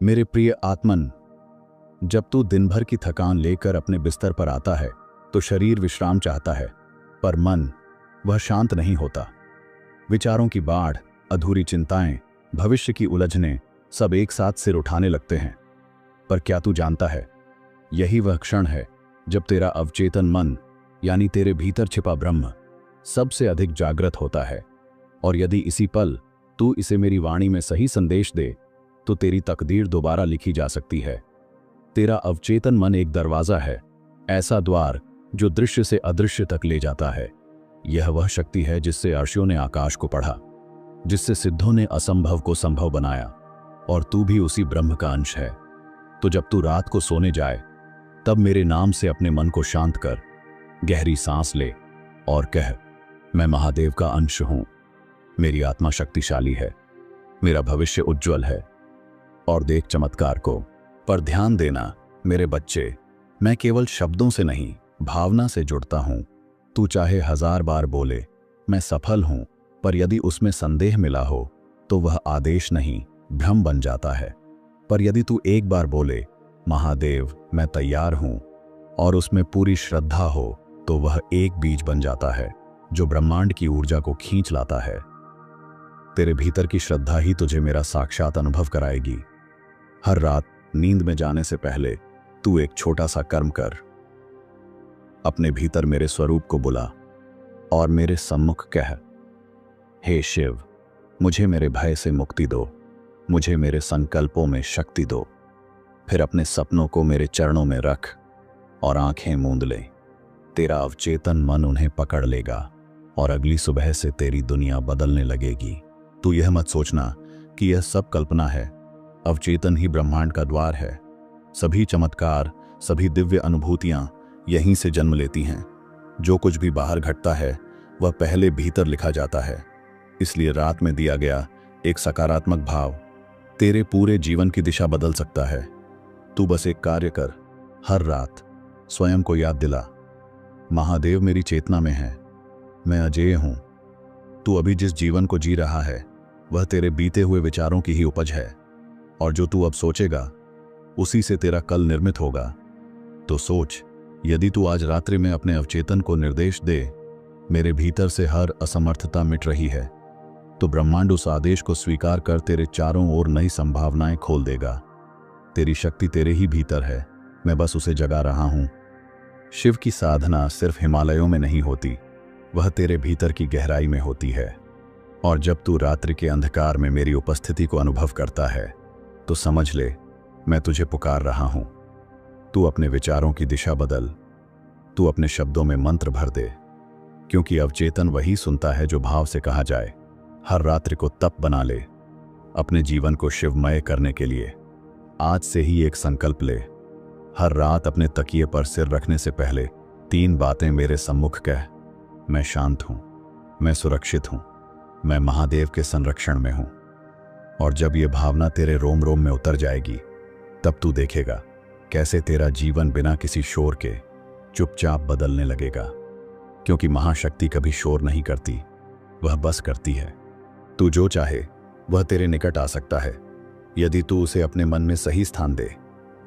मेरे प्रिय आत्मन, जब तू दिन भर की थकान लेकर अपने बिस्तर पर आता है तो शरीर विश्राम चाहता है, पर मन वह शांत नहीं होता। विचारों की बाढ़, अधूरी चिंताएं, भविष्य की उलझनें सब एक साथ सिर उठाने लगते हैं। पर क्या तू जानता है, यही वह क्षण है जब तेरा अवचेतन मन यानी तेरे भीतर छिपा ब्रह्म सबसे अधिक जागृत होता है। और यदि इसी पल तू इसे मेरी वाणी में सही संदेश दे तो तेरी तकदीर दोबारा लिखी जा सकती है। तेरा अवचेतन मन एक दरवाजा है, ऐसा द्वार जो दृश्य से अदृश्य तक ले जाता है। यह वह शक्ति है जिससे अर्षियों ने आकाश को पढ़ा, जिससे सिद्धों ने असंभव को संभव बनाया, और तू भी उसी ब्रह्म का अंश है। तो जब तू रात को सोने जाए तब मेरे नाम से अपने मन को शांत कर, गहरी सांस ले और कह, मैं महादेव का अंश हूं। मेरी आत्मा शक्तिशाली है, मेरा भविष्य उज्जवल है। और देख चमत्कार को। पर ध्यान देना मेरे बच्चे, मैं केवल शब्दों से नहीं भावना से जुड़ता हूं। तू चाहे 1000 बार बोले मैं सफल हूं, पर यदि उसमें संदेह मिला हो तो वह आदेश नहीं भ्रम बन जाता है। पर यदि तू एक बार बोले महादेव मैं तैयार हूं, और उसमें पूरी श्रद्धा हो, तो वह एक बीज बन जाता है जो ब्रह्मांड की ऊर्जा को खींच लाता है। तेरे भीतर की श्रद्धा ही तुझे मेरा साक्षात अनुभव कराएगी। हर रात नींद में जाने से पहले तू एक छोटा सा कर्म कर। अपने भीतर मेरे स्वरूप को बुला और मेरे सम्मुख कह, हे शिव, मुझे मेरे भय से मुक्ति दो, मुझे मेरे संकल्पों में शक्ति दो। फिर अपने सपनों को मेरे चरणों में रख और आंखें मूंद ले। तेरा अवचेतन मन उन्हें पकड़ लेगा और अगली सुबह से तेरी दुनिया बदलने लगेगी। तू यह मत सोचना कि यह सब कल्पना है, अवचेतन ही ब्रह्मांड का द्वार है। सभी चमत्कार, सभी दिव्य अनुभूतियां यहीं से जन्म लेती हैं। जो कुछ भी बाहर घटता है वह पहले भीतर लिखा जाता है। इसलिए रात में दिया गया एक सकारात्मक भाव तेरे पूरे जीवन की दिशा बदल सकता है। तू बस एक कार्य कर, हर रात स्वयं को याद दिला, महादेव मेरी चेतना में है, मैं अजेय हूं। तू अभी जिस जीवन को जी रहा है वह तेरे बीते हुए विचारों की ही उपज है, और जो तू अब सोचेगा उसी से तेरा कल निर्मित होगा। तो सोच, यदि तू आज रात्रि में अपने अवचेतन को निर्देश दे, मेरे भीतर से हर असमर्थता मिट रही है, तो ब्रह्मांड उस आदेश को स्वीकार कर तेरे चारों ओर नई संभावनाएं खोल देगा। तेरी शक्ति तेरे ही भीतर है, मैं बस उसे जगा रहा हूं। शिव की साधना सिर्फ हिमालयों में नहीं होती, वह तेरे भीतर की गहराई में होती है। और जब तू रात्रि के अंधकार में मेरी उपस्थिति को अनुभव करता है तो समझ ले, मैं तुझे पुकार रहा हूं। तू अपने विचारों की दिशा बदल, तू अपने शब्दों में मंत्र भर दे, क्योंकि अवचेतन वही सुनता है जो भाव से कहा जाए। हर रात्रि को तप बना ले, अपने जीवन को शिवमय करने के लिए। आज से ही एक संकल्प ले, हर रात अपने तकिए पर सिर रखने से पहले 3 बातें मेरे सम्मुख कह, मैं शांत हूं, मैं सुरक्षित हूं, मैं महादेव के संरक्षण में हूं। और जब यह भावना तेरे रोम रोम में उतर जाएगी तब तू देखेगा कैसे तेरा जीवन बिना किसी शोर के चुपचाप बदलने लगेगा। क्योंकि महाशक्ति कभी शोर नहीं करती, वह बस करती है। तू जो चाहे वह तेरे निकट आ सकता है, यदि तू उसे अपने मन में सही स्थान दे।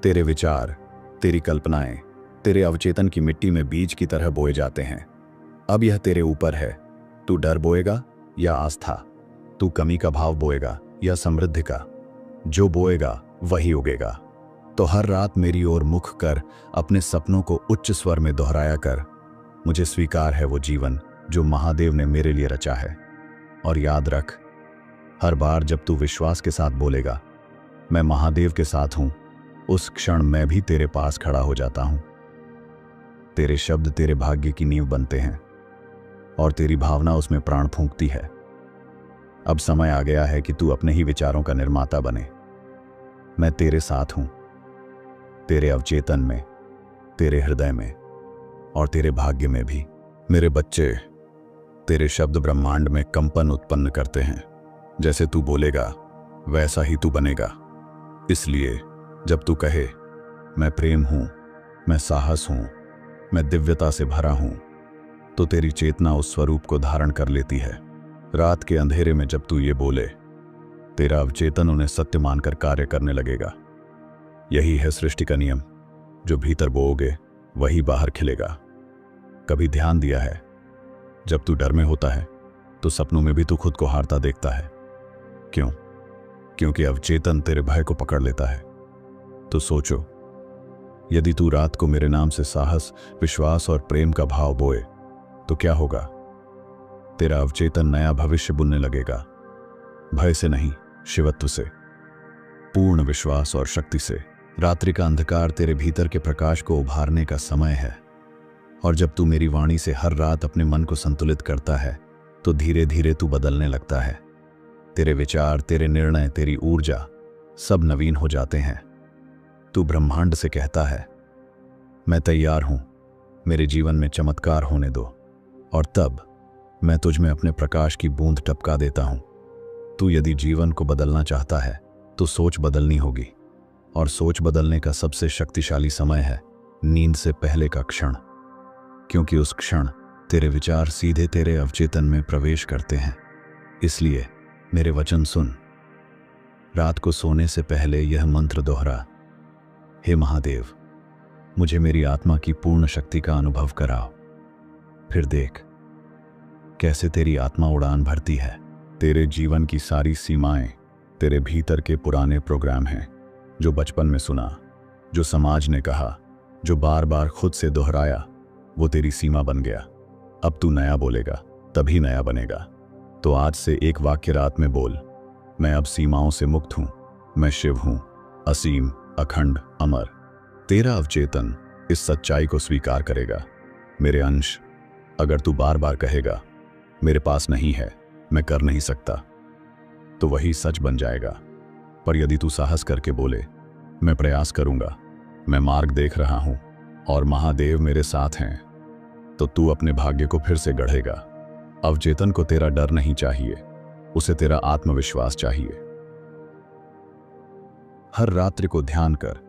तेरे विचार, तेरी कल्पनाएं तेरे अवचेतन की मिट्टी में बीज की तरह बोए जाते हैं। अब यह तेरे ऊपर है, तू डर बोएगा या आस्था, तू कमी का भाव बोएगा या समृद्धि का। जो बोएगा वही उगेगा। तो हर रात मेरी ओर मुख कर अपने सपनों को उच्च स्वर में दोहराया कर, मुझे स्वीकार है वो जीवन जो महादेव ने मेरे लिए रचा है। और याद रख, हर बार जब तू विश्वास के साथ बोलेगा मैं महादेव के साथ हूं, उस क्षण मैं भी तेरे पास खड़ा हो जाता हूं। तेरे शब्द तेरे भाग्य की नींव बनते हैं और तेरी भावना उसमें प्राण फूंकती है। अब समय आ गया है कि तू अपने ही विचारों का निर्माता बने। मैं तेरे साथ हूं, तेरे अवचेतन में, तेरे हृदय में और तेरे भाग्य में भी। मेरे बच्चे, तेरे शब्द ब्रह्मांड में कंपन उत्पन्न करते हैं। जैसे तू बोलेगा वैसा ही तू बनेगा। इसलिए जब तू कहे मैं प्रेम हूं, मैं साहस हूं, मैं दिव्यता से भरा हूं, तो तेरी चेतना उस स्वरूप को धारण कर लेती है। रात के अंधेरे में जब तू ये बोले, तेरा अवचेतन उन्हें सत्य मानकर कार्य करने लगेगा। यही है सृष्टि का नियम, जो भीतर बोओगे वही बाहर खिलेगा। कभी ध्यान दिया है, जब तू डर में होता है तो सपनों में भी तू खुद को हारता देखता है। क्यों? क्योंकि अवचेतन तेरे भय को पकड़ लेता है। तो सोचो, यदि तू रात को मेरे नाम से साहस, विश्वास और प्रेम का भाव बोए तो क्या होगा? तेरा अवचेतन नया भविष्य बुनने लगेगा। भय से नहीं, शिवत्व से, पूर्ण विश्वास और शक्ति से। रात्रि का अंधकार तेरे भीतर के प्रकाश को उभारने का समय है। और जब तू मेरी वाणी से हर रात अपने मन को संतुलित करता है तो धीरे धीरे तू बदलने लगता है। तेरे विचार, तेरे निर्णय, तेरी ऊर्जा सब नवीन हो जाते हैं। तू ब्रह्मांड से कहता है, मैं तैयार हूं, मेरे जीवन में चमत्कार होने दो। और तब मैं तुझ में अपने प्रकाश की बूंद टपका देता हूं। तू यदि जीवन को बदलना चाहता है तो सोच बदलनी होगी। और सोच बदलने का सबसे शक्तिशाली समय है नींद से पहले का क्षण, क्योंकि उस क्षण तेरे विचार सीधे तेरे अवचेतन में प्रवेश करते हैं। इसलिए मेरे वचन सुन। रात को सोने से पहले यह मंत्र दोहरा, हे महादेव, मुझे मेरी आत्मा की पूर्ण शक्ति का अनुभव कराओ। फिर देख कैसे तेरी आत्मा उड़ान भरती है। तेरे जीवन की सारी सीमाएं तेरे भीतर के पुराने प्रोग्राम हैं, जो बचपन में सुना, जो समाज ने कहा, जो बार बार खुद से दोहराया, वो तेरी सीमा बन गया। अब तू नया बोलेगा तभी नया बनेगा। तो आज से एक वाक्य रात में बोल, मैं अब सीमाओं से मुक्त हूं, मैं शिव हूं, असीम, अखंड, अमर। तेरा अवचेतन इस सच्चाई को स्वीकार करेगा। मेरे अंश, अगर तू बार बार कहेगा मेरे पास नहीं है, मैं कर नहीं सकता, तो वही सच बन जाएगा। पर यदि तू साहस करके बोले, मैं प्रयास करूंगा, मैं मार्ग देख रहा हूं और महादेव मेरे साथ हैं, तो तू अपने भाग्य को फिर से गढ़ेगा। अवचेतन को तेरा डर नहीं चाहिए, उसे तेरा आत्मविश्वास चाहिए। हर रात्रि को ध्यान कर,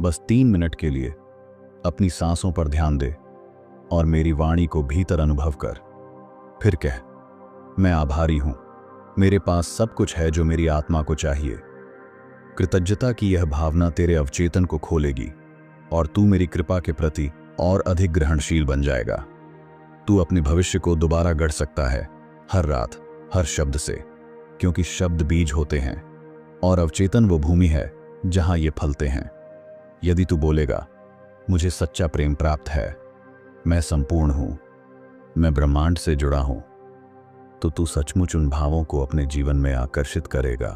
बस 3 मिनट के लिए अपनी सांसों पर ध्यान दे और मेरी वाणी को भीतर अनुभव कर। फिर कह, मैं आभारी हूं, मेरे पास सब कुछ है जो मेरी आत्मा को चाहिए। कृतज्ञता की यह भावना तेरे अवचेतन को खोलेगी और तू मेरी कृपा के प्रति और अधिक ग्रहणशील बन जाएगा। तू अपने भविष्य को दोबारा गढ़ सकता है, हर रात, हर शब्द से, क्योंकि शब्द बीज होते हैं और अवचेतन वो भूमि है जहां ये फलते हैं। यदि तू बोलेगा, मुझे सच्चा प्रेम प्राप्त है, मैं संपूर्ण हूं, मैं ब्रह्मांड से जुड़ा हूं, तो तू सचमुच उन भावों को अपने जीवन में आकर्षित करेगा।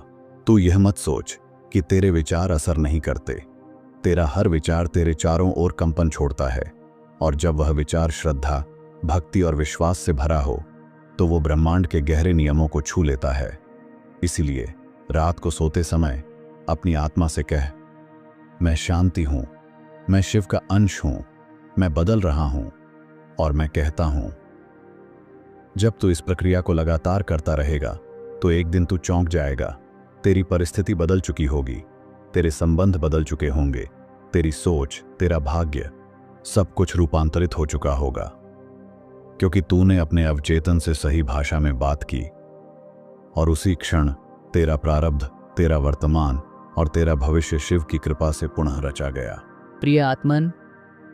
तू यह मत सोच कि तेरे विचार असर नहीं करते। तेरा हर विचार तेरे चारों ओर कंपन छोड़ता है, और जब वह विचार श्रद्धा, भक्ति और विश्वास से भरा हो तो वो ब्रह्मांड के गहरे नियमों को छू लेता है। इसीलिए रात को सोते समय अपनी आत्मा से कह, मैं शांति हूं, मैं शिव का अंश हूं, मैं बदल रहा हूं। और मैं कहता हूं, जब तू इस प्रक्रिया को लगातार करता रहेगा तो एक दिन तू चौंक जाएगा। तेरी परिस्थिति बदल चुकी होगी, तेरे संबंध बदल चुके होंगे, तेरी सोच, तेरा भाग्य, सब कुछ रूपांतरित हो चुका होगा, क्योंकि तूने अपने अवचेतन से सही भाषा में बात की। और उसी क्षण तेरा प्रारब्ध, तेरा वर्तमान और तेरा भविष्य शिव की कृपा से पुनः रचा गया। प्रिय आत्मन,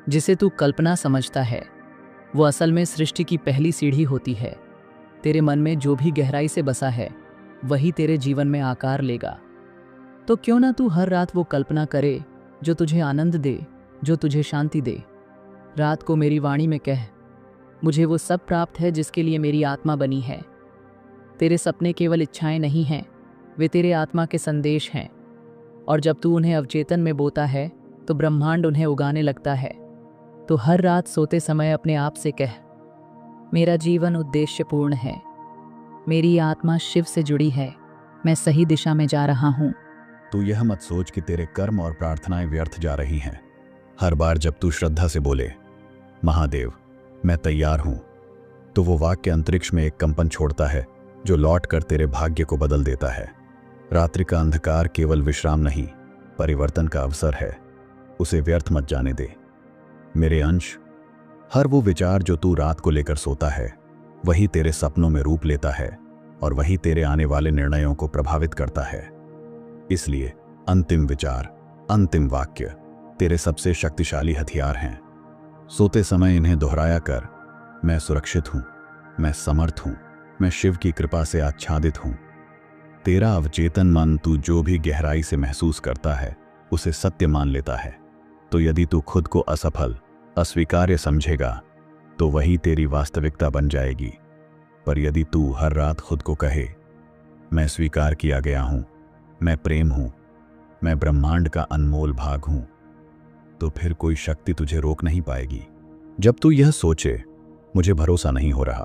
जिसे तू कल्पना समझता है वो असल में सृष्टि की पहली सीढ़ी होती है। तेरे मन में जो भी गहराई से बसा है वही तेरे जीवन में आकार लेगा। तो क्यों ना तू हर रात वो कल्पना करे जो तुझे आनंद दे, जो तुझे शांति दे। रात को मेरी वाणी में कह, मुझे वो सब प्राप्त है जिसके लिए मेरी आत्मा बनी है। तेरे सपने केवल इच्छाएं नहीं हैं, वे तेरे आत्मा के संदेश हैं। और जब तू उन्हें अवचेतन में बोता है तो ब्रह्मांड उन्हें उगाने लगता है। तो हर रात सोते समय अपने आप से कह, मेरा जीवन उद्देश्यपूर्ण है, मेरी आत्मा शिव से जुड़ी है, मैं सही दिशा में जा रहा हूँ। तू यह मत सोच कि तेरे कर्म और प्रार्थनाएं व्यर्थ जा रही हैं। हर बार जब तू श्रद्धा से बोले, महादेव मैं तैयार हूं, तो वो वाक्य अंतरिक्ष में एक कंपन छोड़ता है जो लौट कर तेरे भाग्य को बदल देता है। रात्रि का अंधकार केवल विश्राम नहीं, परिवर्तन का अवसर है। उसे व्यर्थ मत जाने दे। मेरे अंश, हर वो विचार जो तू रात को लेकर सोता है वही तेरे सपनों में रूप लेता है और वही तेरे आने वाले निर्णयों को प्रभावित करता है। इसलिए अंतिम विचार, अंतिम वाक्य तेरे सबसे शक्तिशाली हथियार हैं। सोते समय इन्हें दोहराया कर, मैं सुरक्षित हूं, मैं समर्थ हूं, मैं शिव की कृपा से आच्छादित हूं। तेरा अवचेतन मन तू जो भी गहराई से महसूस करता है उसे सत्य मान लेता है। तो यदि तू खुद को असफल, अस्वीकार्य समझेगा तो वही तेरी वास्तविकता बन जाएगी। पर यदि तू हर रात खुद को कहे, मैं स्वीकार किया गया हूं, मैं प्रेम हूं, मैं ब्रह्मांड का अनमोल भाग हूं, तो फिर कोई शक्ति तुझे रोक नहीं पाएगी। जब तू यह सोचे, मुझे भरोसा नहीं हो रहा,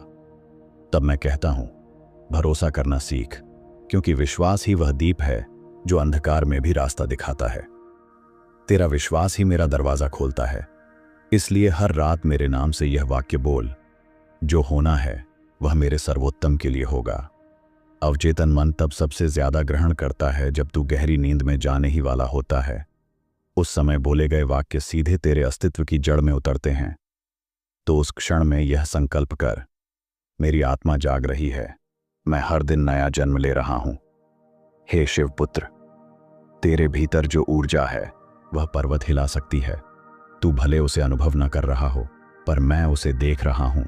तब मैं कहता हूं, भरोसा करना सीख, क्योंकि विश्वास ही वह दीप है जो अंधकार में भी रास्ता दिखाता है। तेरा विश्वास ही मेरा दरवाजा खोलता है। इसलिए हर रात मेरे नाम से यह वाक्य बोल, जो होना है वह मेरे सर्वोत्तम के लिए होगा। अवचेतन मन तब सबसे ज्यादा ग्रहण करता है जब तू गहरी नींद में जाने ही वाला होता है। उस समय बोले गए वाक्य सीधे तेरे अस्तित्व की जड़ में उतरते हैं। तो उस क्षण में यह संकल्प कर, मेरी आत्मा जाग रही है, मैं हर दिन नया जन्म ले रहा हूं। हे शिवपुत्र, तेरे भीतर जो ऊर्जा है वह पर्वत हिला सकती है। तू भले उसे अनुभव न कर रहा हो, पर मैं उसे देख रहा हूं।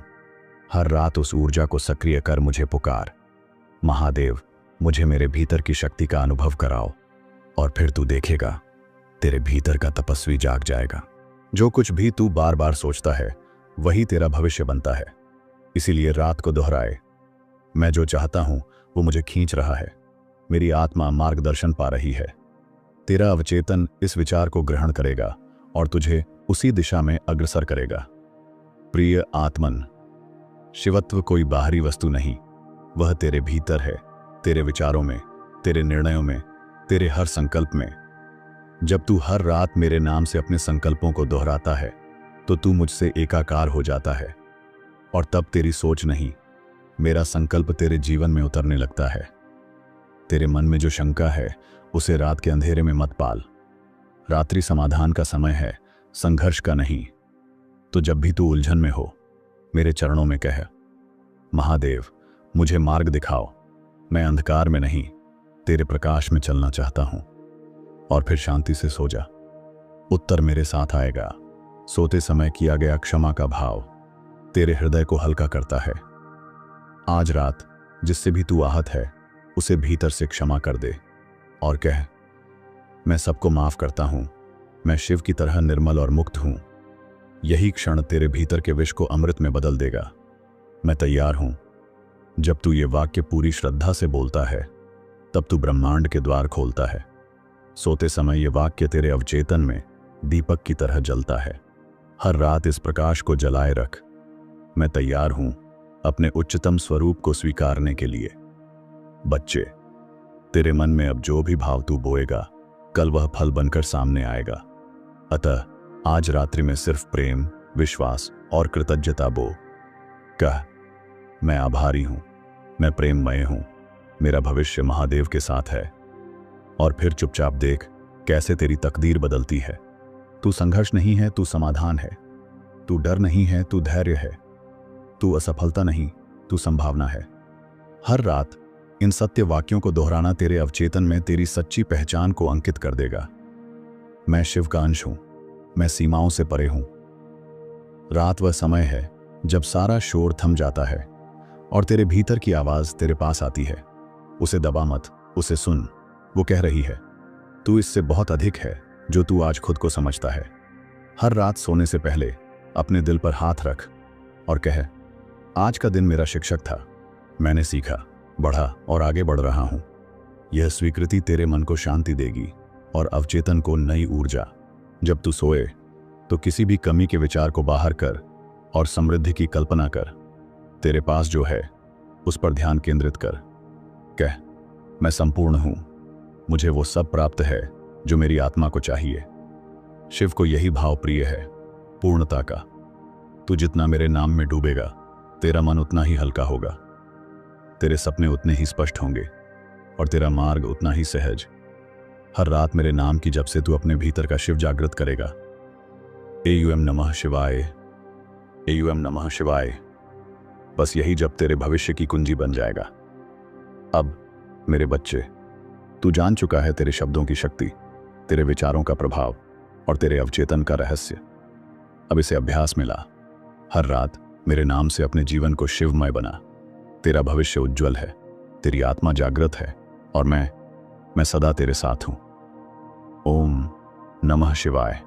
हर रात उस ऊर्जा को सक्रिय कर मुझे पुकार, महादेव, मुझे मेरे भीतर की शक्ति का अनुभव कराओ। और फिर तू देखेगा, तेरे भीतर का तपस्वी जाग जाएगा। जो कुछ भी तू बार बार सोचता है वही तेरा भविष्य बनता है। इसीलिए रात को दोहराए, मैं जो चाहता हूं वो मुझे खींच रहा है, मेरी आत्मा मार्गदर्शन पा रही है। तेरा अवचेतन इस विचार को ग्रहण करेगा और तुझे उसी दिशा में अग्रसर करेगा। प्रिय आत्मन, शिवत्व कोई बाहरी वस्तु नहीं, वह तेरे भीतर है, तेरे विचारों में, तेरे निर्णयों में, तेरे हर संकल्प में। जब तू हर रात मेरे नाम से अपने संकल्पों को दोहराता है तो तू मुझसे एकाकार हो जाता है, और तब तेरी सोच नहीं, मेरा संकल्प तेरे जीवन में उतरने लगता है। तेरे मन में जो शंका है उसे रात के अंधेरे में मत पाल। रात्रि समाधान का समय है, संघर्ष का नहीं। तो जब भी तू उलझन में हो, मेरे चरणों में कह, महादेव, मुझे मार्ग दिखाओ, मैं अंधकार में नहीं, तेरे प्रकाश में चलना चाहता हूं। और फिर शांति से सो जा। उत्तर मेरे साथ आएगा। सोते समय किया गया क्षमा का भाव तेरे हृदय को हल्का करता है। आज रात जिससे भी तू आहत है उसे भीतर से क्षमा कर दे और कह, मैं सबको माफ करता हूं, मैं शिव की तरह निर्मल और मुक्त हूं। यही क्षण तेरे भीतर के विष को अमृत में बदल देगा। मैं तैयार हूं। जब तू ये वाक्य पूरी श्रद्धा से बोलता है तब तू ब्रह्मांड के द्वार खोलता है। सोते समय ये वाक्य तेरे अवचेतन में दीपक की तरह जलता है। हर रात इस प्रकाश को जलाए रख। मैं तैयार हूं अपने उच्चतम स्वरूप को स्वीकारने के लिए। बच्चे, तेरे मन में अब जो भी भाव तू बोएगा कल वह फल बनकर सामने आएगा। अतः आज रात्रि में सिर्फ प्रेम, विश्वास और कृतज्ञता बो। कह, मैं आभारी हूं, मैं प्रेममय हूं, मेरा भविष्य महादेव के साथ है। और फिर चुपचाप देख कैसे तेरी तकदीर बदलती है। तू संघर्ष नहीं है, तू समाधान है। तू डर नहीं है, तू धैर्य है। तू असफलता नहीं, तू संभावना है। हर रात इन सत्य वाक्यों को दोहराना तेरे अवचेतन में तेरी सच्ची पहचान को अंकित कर देगा। मैं शिव का अंश हूं, मैं सीमाओं से परे हूं। रात वह समय है जब सारा शोर थम जाता है और तेरे भीतर की आवाज तेरे पास आती है। उसे दबा मत, उसे सुन। वो कह रही है, तू इससे बहुत अधिक है जो तू आज खुद को समझता है। हर रात सोने से पहले अपने दिल पर हाथ रख और कह, आज का दिन मेरा शिक्षक था। मैंने सीखा, बढ़ा और आगे बढ़ रहा हूं। यह स्वीकृति तेरे मन को शांति देगी और अवचेतन को नई ऊर्जा। जब तू सोए तो किसी भी कमी के विचार को बाहर कर और समृद्धि की कल्पना कर। तेरे पास जो है उस पर ध्यान केंद्रित कर। कह, मैं संपूर्ण हूं, मुझे वो सब प्राप्त है जो मेरी आत्मा को चाहिए। शिव को यही भाव प्रिय है, पूर्णता का। तू जितना मेरे नाम में डूबेगा तेरा मन उतना ही हल्का होगा, तेरे सपने उतने ही स्पष्ट होंगे और तेरा मार्ग उतना ही सहज। हर रात मेरे नाम की जब से तू अपने भीतर का शिव जागृत करेगा। एयूएम नमः शिवाय, एयूएम नमः शिवाय। बस यही जब तेरे भविष्य की कुंजी बन जाएगा। अब मेरे बच्चे, तू जान चुका है तेरे शब्दों की शक्ति। तेरे विचारों का प्रभाव और तेरे अवचेतन का रहस्य। अब इसे अभ्यास मिला। हर रात मेरे नाम से अपने जीवन को शिवमय बना। तेरा भविष्य उज्जवल है, तेरी आत्मा जागृत है और मैं सदा तेरे साथ हूं। ओम नमः शिवाय।